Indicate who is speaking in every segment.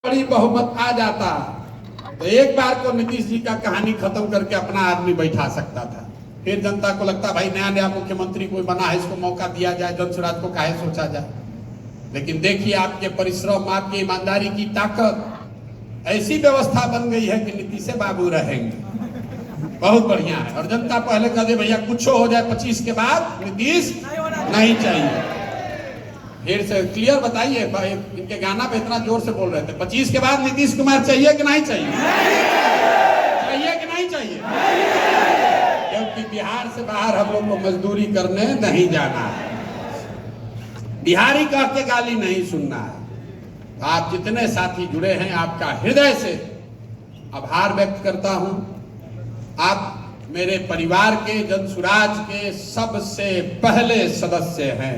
Speaker 1: बड़ी बहुमत आ जाता तो एक बार को नीतीश जी का कहानी खत्म करके अपना आदमी बैठा सकता था। फिर जनता को लगता भाई नया नया मुख्यमंत्री कोई बना है, इसको मौका दिया जाए, जनसुराज को काहे सोचा जाए। लेकिन देखिए आपके परिश्रम, आपकी ईमानदारी की ताकत, ऐसी व्यवस्था बन गई है कि नीतीश बाबू रहेंगे। बहुत बढ़िया है। और जनता पहले कह दे भैया कुछ हो जाए 25 के बाद नीतीश नहीं चाहिए। फिर से क्लियर बताइए, इनके गाना पे इतना जोर से बोल रहे थे 25 के बाद नीतीश कुमार चाहिए कि नहीं चाहिए? चाहिए कि नहीं चाहिए? क्योंकि बिहार से बाहर हम लोग को मजदूरी करने नहीं जाना है, बिहारी कह के गाली नहीं सुनना है। तो आप जितने साथी जुड़े हैं आपका हृदय से आभार व्यक्त करता हूं। आप मेरे परिवार के, जनसुराज के सबसे पहले सदस्य हैं।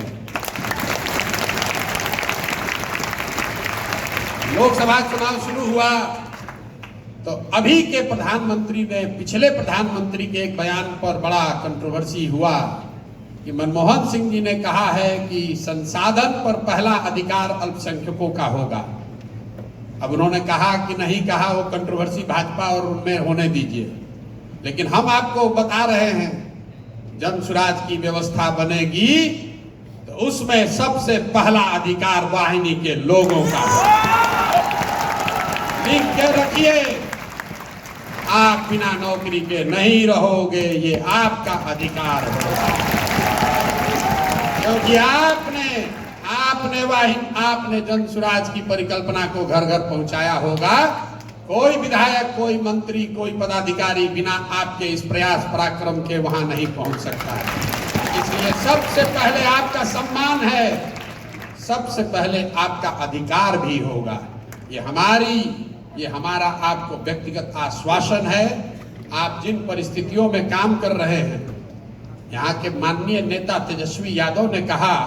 Speaker 1: लोकसभा चुनाव शुरू हुआ तो अभी के प्रधानमंत्री ने, पिछले प्रधानमंत्री के एक बयान पर बड़ा कंट्रोवर्सी हुआ कि मनमोहन सिंह जी ने कहा है कि संसाधन पर पहला अधिकार अल्पसंख्यकों का होगा। अब उन्होंने कहा कि नहीं कहा, वो कंट्रोवर्सी भाजपा और उनमें होने दीजिए। लेकिन हम आपको बता रहे हैं जनसुराज की व्यवस्था बनेगी तो उसमें सबसे पहला अधिकार वाहिनी के लोगों का होगा। लिख के रखिए, आप बिना नौकरी के नहीं रहोगे, ये आपका अधिकार होगा। क्योंकि आपने जनसुराज की परिकल्पना को घर घर पहुंचाया होगा। कोई विधायक, कोई मंत्री, कोई पदाधिकारी बिना आपके इस प्रयास पराक्रम के वहां नहीं पहुंच सकता है। इसलिए सबसे पहले आपका सम्मान है, सबसे पहले आपका अधिकार भी होगा। ये हमारा आपको व्यक्तिगत आश्वासन है। आप जिन परिस्थितियों में काम कर रहे हैं, यहाँ के माननीय नेता तेजस्वी यादव ने कहा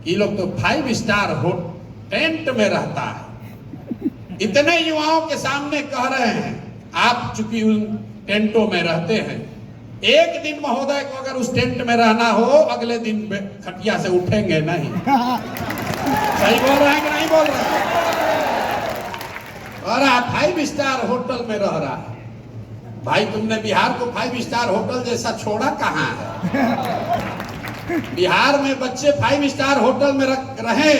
Speaker 1: कि लोग तो 5 स्टार टेंट में रहता है। इतने युवाओं के सामने कह रहे हैं, आप चूंकि उन टेंटों में रहते हैं, एक दिन महोदय को अगर उस टेंट में रहना हो, अगले दिन खटिया से उठेंगे नहीं। सही बोल रहे हैं कि नहीं बोल रहे हैं? और आप 5 स्टार होटल में रह रहा है। भाई तुमने बिहार को 5 स्टार होटल जैसा छोड़ा कहाँ है? बिहार में बच्चे 5 स्टार होटल में रहे,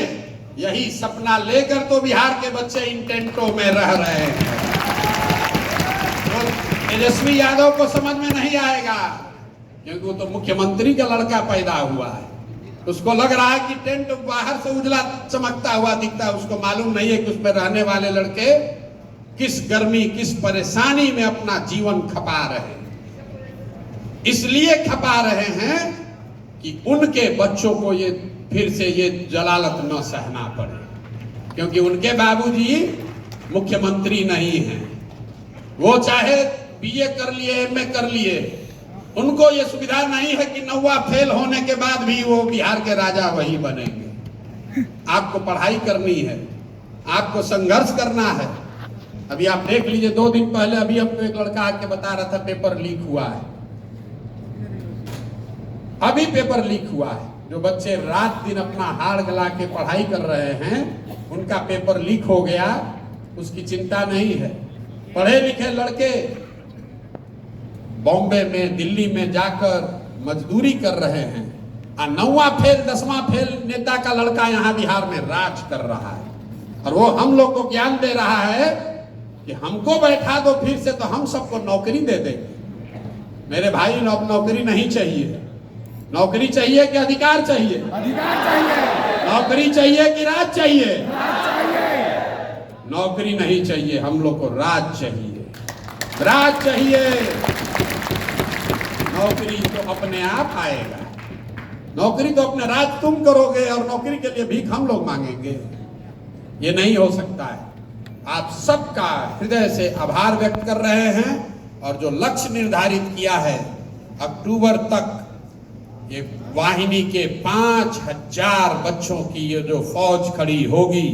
Speaker 1: यही सपना लेकर तो बिहार के बच्चे इन टेंटों में रह रहे हैं। तो तेजस्वी यादव को समझ में नहीं आएगा, क्योंकि वो तो मुख्यमंत्री का लड़का पैदा हुआ है। उसको लग रहा है कि टेंट बाहर से उजला चमकता हुआ दिखता है। उसको मालूम नहीं है कि उसमें रहने वाले लड़के किस गर्मी, किस परेशानी में अपना जीवन खपा रहे हैं। इसलिए खपा रहे हैं कि उनके बच्चों को ये फिर से ये जलालत न सहना पड़े। क्योंकि उनके बाबूजी मुख्यमंत्री नहीं हैं। वो चाहे बीए कर लिए, एमए कर लिए, उनको ये सुविधा नहीं है कि 9वां फेल होने के बाद भी वो बिहार के राजा वही बनेंगे। आपको पढ़ाई करनी है, आपको संघर्ष करना है। अभी आप देख लीजिए, 2 दिन पहले अभी हमको एक लड़का आके बता रहा था पेपर लीक हुआ है। अभी पेपर लीक हुआ है। जो बच्चे रात दिन अपना हाड़ गला के पढ़ाई कर रहे हैं, उनका पेपर लीक हो गया, उसकी चिंता नहीं है। पढ़े लिखे लड़के बॉम्बे में, दिल्ली में जाकर मजदूरी कर रहे हैं। 9वां फेल, 10वां फेल नेता का लड़का यहाँ बिहार में राज कर रहा है। और वो हम लोग को ज्ञान दे रहा है कि हमको बैठा दो फिर से तो हम सबको नौकरी दे देंगे। मेरे भाई, नौकरी नहीं चाहिए। नौकरी चाहिए कि अधिकार चाहिए?
Speaker 2: अधिकार चाहिए।
Speaker 1: नौकरी चाहिए कि राज चाहिए?
Speaker 2: राज चाहिए।
Speaker 1: नौकरी नहीं चाहिए, हम लोग को राज चाहिए। राज चाहिए। नौकरी तो अपने आप आएगा। नौकरी तो अपने राज तुम करोगे और नौकरी के लिए भीख हम लोग मांगेंगे? ये नहीं हो सकता है। आप सबका हृदय से आभार व्यक्त कर रहे हैं। और जो लक्ष्य निर्धारित किया है, अक्टूबर तक ये वाहिनी के 5000 बच्चों की ये जो फौज खड़ी होगी,